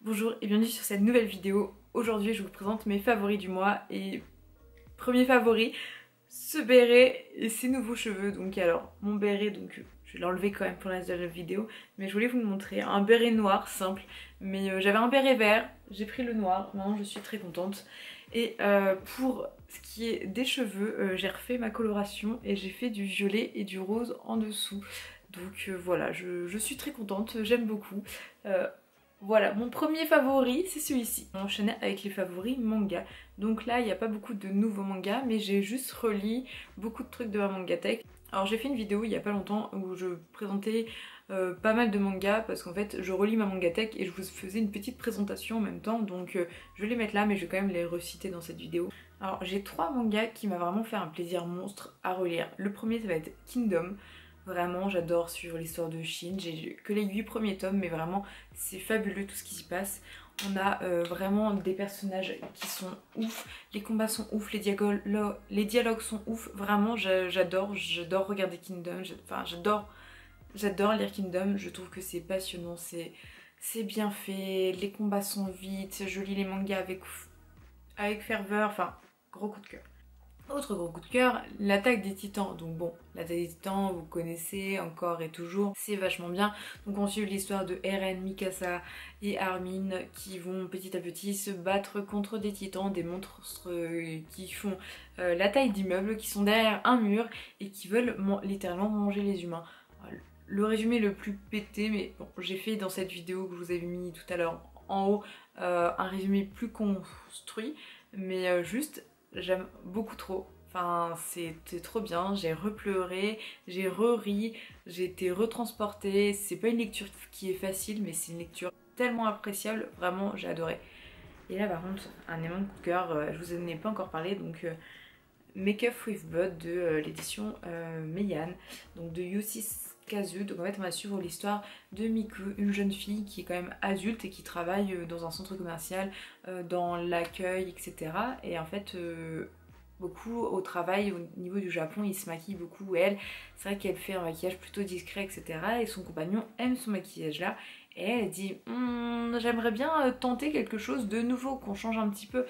Bonjour et bienvenue sur cette nouvelle vidéo. Aujourd'hui je vous présente mes favoris du mois et premier favori, ce béret et ses nouveaux cheveux. Donc alors mon béret, donc je vais l'enlever quand même pour la vidéo, mais je voulais vous le montrer. Un béret noir simple, mais j'avais un béret vert, j'ai pris le noir, maintenant je suis très contente. Et pour ce qui est des cheveux, j'ai refait ma coloration et j'ai fait du violet et du rose en dessous. Donc voilà, je suis très contente, j'aime beaucoup. Voilà, mon premier favori, c'est celui-ci. On enchaînait avec les favoris manga. Donc là, il n'y a pas beaucoup de nouveaux mangas, mais j'ai juste relis beaucoup de trucs de ma mangatech. Alors j'ai fait une vidéo il n'y a pas longtemps où je présentais pas mal de mangas parce qu'en fait je relis ma mangatech et je vous faisais une petite présentation en même temps, donc je vais les mettre là mais je vais quand même les reciter dans cette vidéo. Alors j'ai trois mangas qui m'a vraiment fait un plaisir monstre à relire. Le premier ça va être Kingdom. Vraiment, j'adore suivre l'histoire de Shin. J'ai lu que les 8 premiers tomes, mais vraiment, c'est fabuleux tout ce qui s'y passe. On a vraiment des personnages qui sont ouf, les combats sont ouf, les dialogues sont ouf. Vraiment, j'adore regarder Kingdom. Enfin, j'adore lire Kingdom. Je trouve que c'est passionnant, c'est bien fait, les combats sont vite. Je lis les mangas avec ferveur. Enfin, gros coup de cœur. Autre gros coup de cœur, l'attaque des titans. Donc bon, l'attaque des titans, vous connaissez encore et toujours, c'est vachement bien. Donc on suit l'histoire de Eren, Mikasa et Armin qui vont petit à petit se battre contre des titans, des monstres qui font la taille d'immeubles, qui sont derrière un mur et qui veulent littéralement manger les humains. Le résumé le plus pété, mais bon, j'ai fait dans cette vidéo que je vous avais mis tout à l'heure en haut un résumé plus construit, mais juste j'aime beaucoup trop. Enfin, c'était trop bien, j'ai repleuré, j'ai re-ri, j'ai été retransportée. C'est pas une lecture qui est facile, mais c'est une lecture tellement appréciable, vraiment j'ai adoré. Et là par contre, un élément de coup de cœur, je vous en ai pas encore parlé, donc Make Up With Bud de l'édition Meian, donc de Yusi Kazu. Donc en fait on va suivre l'histoire de Miku, une jeune fille qui est quand même adulte et qui travaille dans un centre commercial, dans l'accueil, etc. Et en fait beaucoup au travail, au niveau du Japon, il se maquille beaucoup. Et elle, c'est vrai qu'elle fait un maquillage plutôt discret, etc. Et son compagnon aime son maquillage là. Et elle dit j'aimerais bien tenter quelque chose de nouveau, qu'on change un petit peu.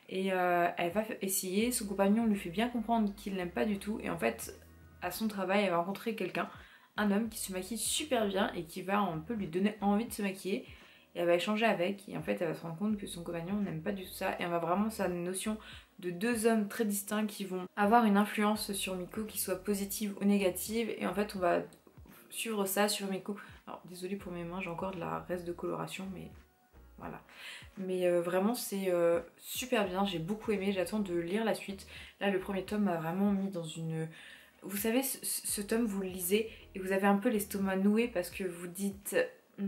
Et elle va essayer, son compagnon lui fait bien comprendre qu'il l'aime pas du tout. Et en fait, à son travail, elle va rencontrer quelqu'un, un homme qui se maquille super bien et qui va un peu lui donner envie de se maquiller. Et elle va échanger avec, et en fait elle va se rendre compte que son compagnon n'aime pas du tout ça. Et on va vraiment sa notion de deux hommes très distincts qui vont avoir une influence sur Miku, qui soit positive ou négative. Et en fait on va suivre ça sur Miku. Alors désolée pour mes mains, j'ai encore de la reste de coloration, mais voilà. Mais vraiment c'est super bien, j'ai beaucoup aimé, j'attends de lire la suite. Là le premier tome m'a vraiment mis dans une... Vous savez, ce tome vous le lisez et vous avez un peu l'estomac noué parce que vous dites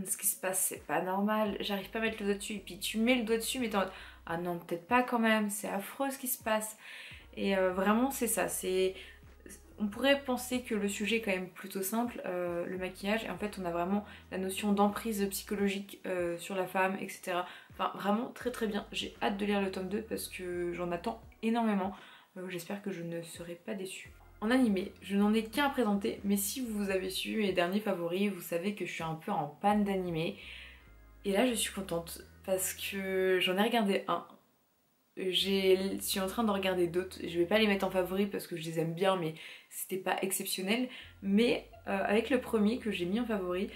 ce qui se passe c'est pas normal, j'arrive pas à mettre le doigt dessus. Et puis tu mets le doigt dessus mais t'es en mode ah non peut-être pas quand même, c'est affreux ce qui se passe. Et vraiment c'est ça, c'est... On pourrait penser que le sujet est quand même plutôt simple, le maquillage, et en fait on a vraiment la notion d'emprise psychologique sur la femme, etc. Enfin vraiment très très bien, j'ai hâte de lire le tome 2 parce que j'en attends énormément, j'espère que je ne serai pas déçue. En animé, je n'en ai qu'un à présenter, mais si vous avez su mes derniers favoris, vous savez que je suis un peu en panne d'animé. Et là je suis contente parce que j'en ai regardé un. Je suis en train de regarder d'autres, je vais pas les mettre en favori parce que je les aime bien mais c'était pas exceptionnel, mais avec le premier que j'ai mis en favori,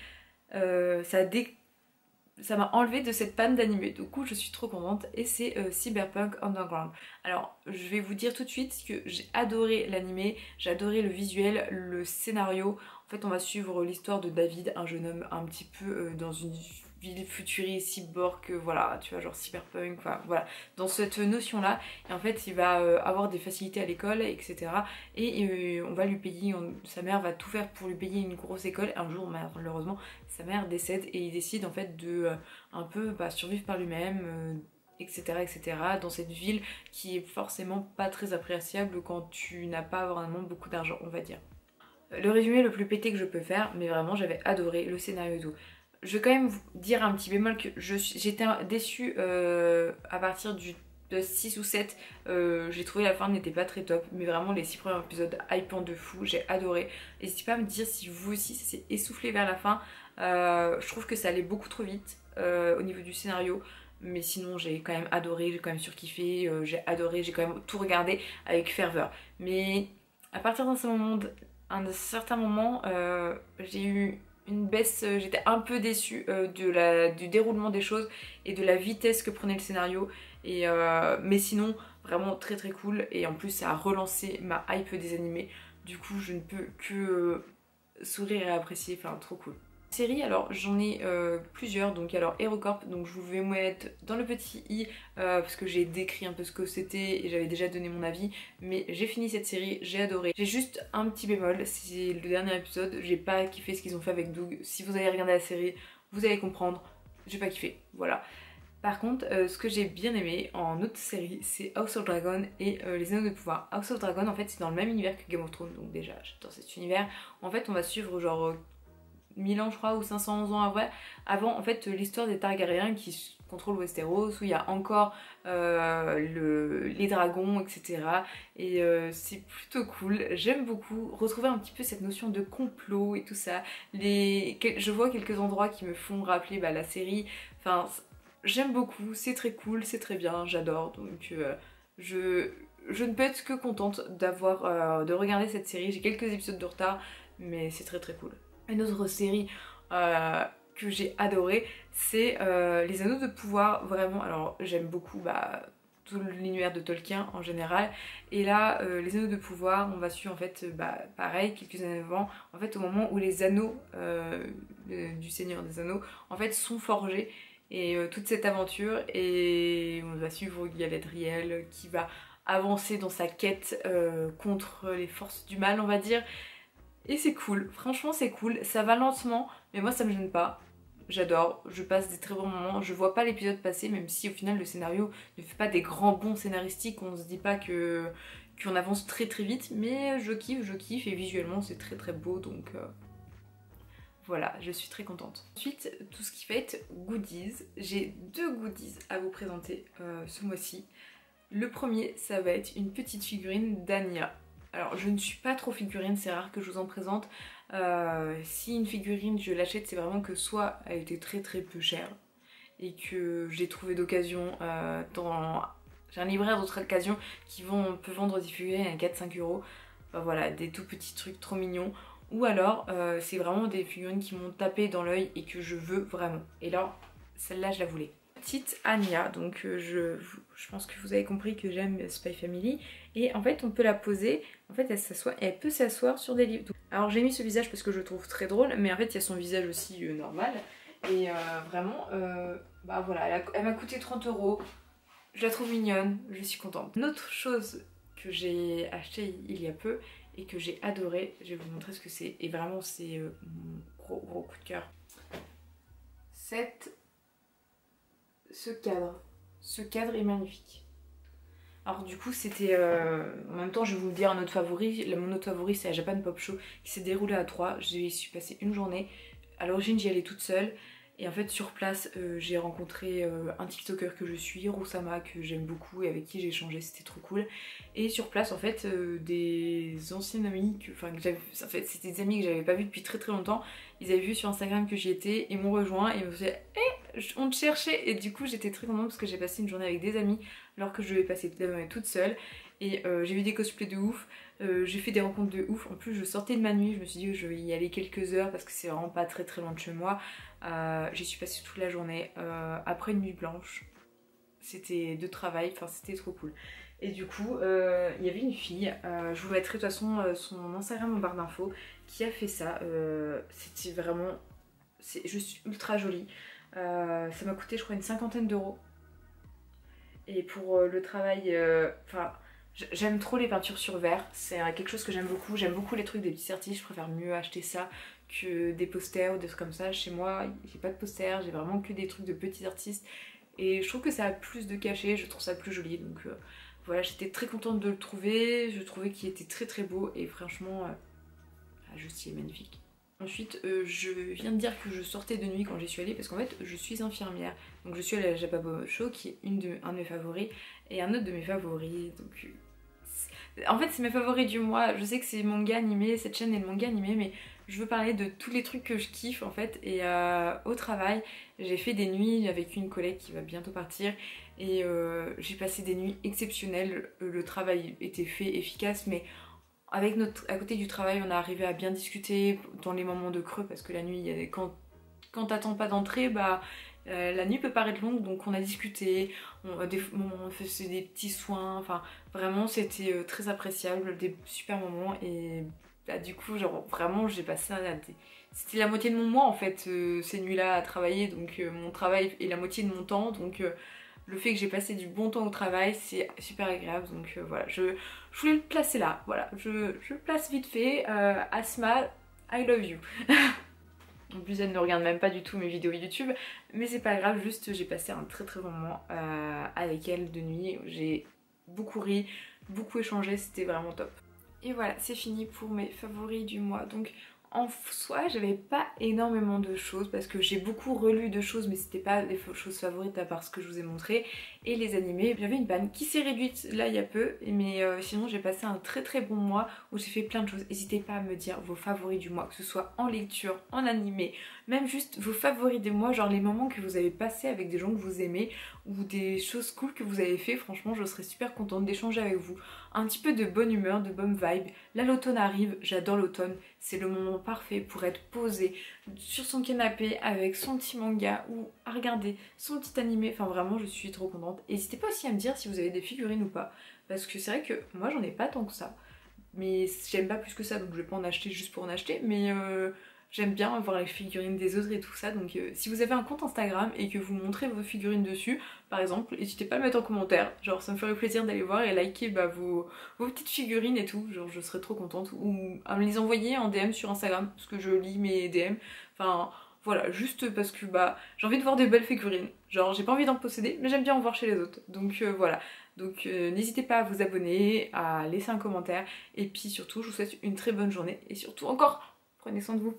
ça m'a enlevé de cette panne d'animé, du coup je suis trop contente et c'est Cyberpunk Underground. Alors je vais vous dire tout de suite que j'ai adoré l'animé, j'ai adoré le visuel, le scénario. En fait on va suivre l'histoire de David, un jeune homme un petit peu dans une ville futuriste, cyborg, voilà, tu vois, genre cyberpunk, enfin voilà, dans cette notion-là. Et en fait, il va avoir des facilités à l'école, etc. Et on va lui payer, sa mère va tout faire pour lui payer une grosse école. Un jour, malheureusement, sa mère décède et il décide en fait de un peu survivre par lui-même. Etc, etc, dans cette ville qui est forcément pas très appréciable quand tu n'as pas vraiment beaucoup d'argent, on va dire. Le résumé le plus pété que je peux faire, mais vraiment j'avais adoré le scénario et tout. Je vais quand même vous dire un petit bémol que j'étais déçue à partir de 6 ou 7. J'ai trouvé la fin n'était pas très top, mais vraiment les 6 premiers épisodes hypant de fou, j'ai adoré. N'hésitez pas à me dire si vous aussi ça s'est essoufflé vers la fin. Je trouve que ça allait beaucoup trop vite. au niveau du scénario. Mais sinon j'ai quand même adoré, j'ai quand même surkiffé, j'ai adoré, j'ai quand même tout regardé avec ferveur. Mais à partir d'un certain moment, j'ai eu une baisse, j'étais un peu déçue du déroulement des choses et de la vitesse que prenait le scénario. Mais sinon, vraiment très très cool. Et en plus, ça a relancé ma hype des animés. Du coup, je ne peux que sourire et apprécier, enfin trop cool. Série, alors j'en ai plusieurs, donc alors HeroCorp, donc je vous vais mettre dans le petit i parce que j'ai décrit un peu ce que c'était et j'avais déjà donné mon avis, mais j'ai fini cette série, j'ai adoré. J'ai juste un petit bémol, c'est le dernier épisode, j'ai pas kiffé ce qu'ils ont fait avec Doug. Si vous avez regardé la série, vous allez comprendre, j'ai pas kiffé, voilà. Par contre, ce que j'ai bien aimé en autre série, c'est House of Dragon et les Anneaux de Pouvoir. House of Dragon, en fait, c'est dans le même univers que Game of Thrones, donc déjà, j'adore cet univers. En fait, on va suivre genre 1000 ans je crois ou 500 ans avant en fait l'histoire des Targaryens qui contrôlent Westeros, où il y a encore les dragons, etc. Et c'est plutôt cool, j'aime beaucoup retrouver un petit peu cette notion de complot et tout ça. Je vois quelques endroits qui me font rappeler la série, enfin j'aime beaucoup, c'est très cool, c'est très bien, j'adore, donc je ne peux être que contente de regarder cette série. J'ai quelques épisodes de retard, mais c'est très très cool. Une autre série que j'ai adorée, c'est Les Anneaux de Pouvoir, vraiment. Alors j'aime beaucoup tout l'univers de Tolkien en général, et là Les Anneaux de Pouvoir, on va suivre en fait pareil quelques années avant, en fait au moment où les anneaux du Seigneur des Anneaux en fait sont forgés, et toute cette aventure, et on va suivre Galadriel qui va avancer dans sa quête contre les forces du mal, on va dire. Et c'est cool, franchement c'est cool, ça va lentement, mais moi ça me gêne pas. J'adore, je passe des très bons moments, je vois pas l'épisode passer, même si au final le scénario ne fait pas des grands bonds scénaristiques, on se dit pas qu'on avance très très vite, mais je kiffe, et visuellement c'est très très beau, donc voilà, je suis très contente. Ensuite, tout ce qui va être goodies, j'ai 2 goodies à vous présenter ce mois-ci. Le premier, ça va être une petite figurine d'Anya. Alors je ne suis pas trop figurine, c'est rare que je vous en présente. Si une figurine je l'achète, c'est vraiment que soit elle était très très peu chère et que j'ai trouvé d'occasion j'ai un libraire d'autres occasions qui peut vendre des figurines à 4-5 euros. Voilà, des tout petits trucs trop mignons. Ou alors c'est vraiment des figurines qui m'ont tapé dans l'œil et que je veux vraiment. Et là, celle-là je la voulais. Petite Anya, donc je pense que vous avez compris que j'aime Spy Family, et en fait on peut la poser, en fait elle peut s'asseoir sur des livres. Alors j'ai mis ce visage parce que je le trouve très drôle, mais en fait il y a son visage aussi normal, et vraiment voilà, elle m'a coûté 30 euros, je la trouve mignonne, je suis contente. Une autre chose que j'ai acheté il y a peu et que j'ai adoré, je vais vous montrer ce que c'est, et vraiment c'est mon gros coup de cœur. Ce cadre est magnifique. Alors du coup c'était en même temps je vais vous le dire un autre favori. Mon autre favori c'est la Japan Pop Show qui s'est déroulé à Troyes. J'y suis passée une journée. À l'origine j'y allais toute seule, et en fait sur place j'ai rencontré un TikToker que je suis, Roussama, que j'aime beaucoup et avec qui j'ai échangé, c'était trop cool. Et sur place en fait des anciennes amies, en fait c'était des amis que j'avais pas vu depuis très très longtemps. Ils avaient vu sur Instagram que j'y étais et m'ont rejoint et me faisaient on te cherchait, et du coup j'étais très contente parce que j'ai passé une journée avec des amis alors que je devais passer la journée toute seule, et j'ai vu des cosplays de ouf, j'ai fait des rencontres de ouf. En plus je sortais de ma nuit, je me suis dit que je vais y aller quelques heures parce que c'est vraiment pas très très loin de chez moi. J'y suis passée toute la journée après une nuit blanche, c'était de travail, enfin c'était trop cool. Et du coup il y avait une fille, je vous mettrai de toute façon son Instagram en barre d'infos, qui a fait ça. C'était vraiment, c'est juste ultra joli. Ça m'a coûté je crois une 50aine d'euros, et pour le travail, j'aime trop les peintures sur verre, c'est quelque chose que j'aime beaucoup les trucs des petits artistes, je préfère mieux acheter ça que des posters ou des trucs comme ça. Chez moi j'ai pas de posters, j'ai vraiment que des trucs de petits artistes, et je trouve que ça a plus de cachet, je trouve ça plus joli, donc voilà, j'étais très contente de le trouver, je trouvais qu'il était très très beau, et franchement juste il est magnifique. Ensuite, je viens de dire que je sortais de nuit quand j'y suis allée parce qu'en fait je suis infirmière. Donc je suis allée à la Japan Pop Show qui est un de mes favoris, et un autre de mes favoris. Donc en fait c'est mes favoris du mois. Je sais que c'est manga animé, cette chaîne est le manga animé, mais je veux parler de tous les trucs que je kiffe en fait. Et au travail, j'ai fait des nuits avec une collègue qui va bientôt partir et j'ai passé des nuits exceptionnelles. Le travail était fait, efficace, mais à côté du travail, on a arrivé à bien discuter dans les moments de creux parce que la nuit, quand t'attends pas d'entrée, bah la nuit peut paraître longue, donc on a discuté, des moments on faisait des petits soins, enfin vraiment c'était très appréciable, des super moments et bah, du coup genre vraiment j'ai passé c'était la moitié de mon mois en fait ces nuits-là à travailler, donc mon travail est la moitié de mon temps, donc le fait que j'ai passé du bon temps au travail c'est super agréable, donc voilà, je voulais le placer là, voilà, je le place vite fait, Asma, I love you. En plus elle ne regarde même pas du tout mes vidéos YouTube, mais c'est pas grave, juste j'ai passé un très très bon moment avec elle de nuit, j'ai beaucoup ri, beaucoup échangé, c'était vraiment top. Et voilà, c'est fini pour mes favoris du mois. Donc en soi, j'avais pas énormément de choses parce que j'ai beaucoup relu de choses, mais c'était pas des choses favorites à part ce que je vous ai montré. Et les animés, j'avais une banne qui s'est réduite là il y a peu, mais sinon j'ai passé un très très bon mois où j'ai fait plein de choses. N'hésitez pas à me dire vos favoris du mois, que ce soit en lecture, en animé, même juste vos favoris des mois, genre les moments que vous avez passés avec des gens que vous aimez ou des choses cool que vous avez fait. Franchement, je serais super contente d'échanger avec vous. Un petit peu de bonne humeur, de bonne vibe. Là l'automne arrive, j'adore l'automne, c'est le moment parfait pour être posé sur son canapé avec son petit manga ou à regarder son petit animé, enfin vraiment je suis trop contente. N'hésitez pas aussi à me dire si vous avez des figurines ou pas, parce que c'est vrai que moi j'en ai pas tant que ça, mais j'aime pas plus que ça, donc je vais pas en acheter juste pour en acheter, mais j'aime bien voir les figurines des autres et tout ça, donc si vous avez un compte Instagram et que vous montrez vos figurines dessus, par exemple, n'hésitez pas à le mettre en commentaire, genre ça me ferait plaisir d'aller voir et liker bah, vos petites figurines et tout, genre je serais trop contente, ou à me les envoyer en DM sur Instagram, parce que je lis mes DM, enfin voilà, juste parce que bah j'ai envie de voir des belles figurines, genre j'ai pas envie d'en posséder, mais j'aime bien en voir chez les autres, donc voilà. Donc n'hésitez pas à vous abonner, à laisser un commentaire, et puis surtout je vous souhaite une très bonne journée, et surtout encore, prenez soin de vous.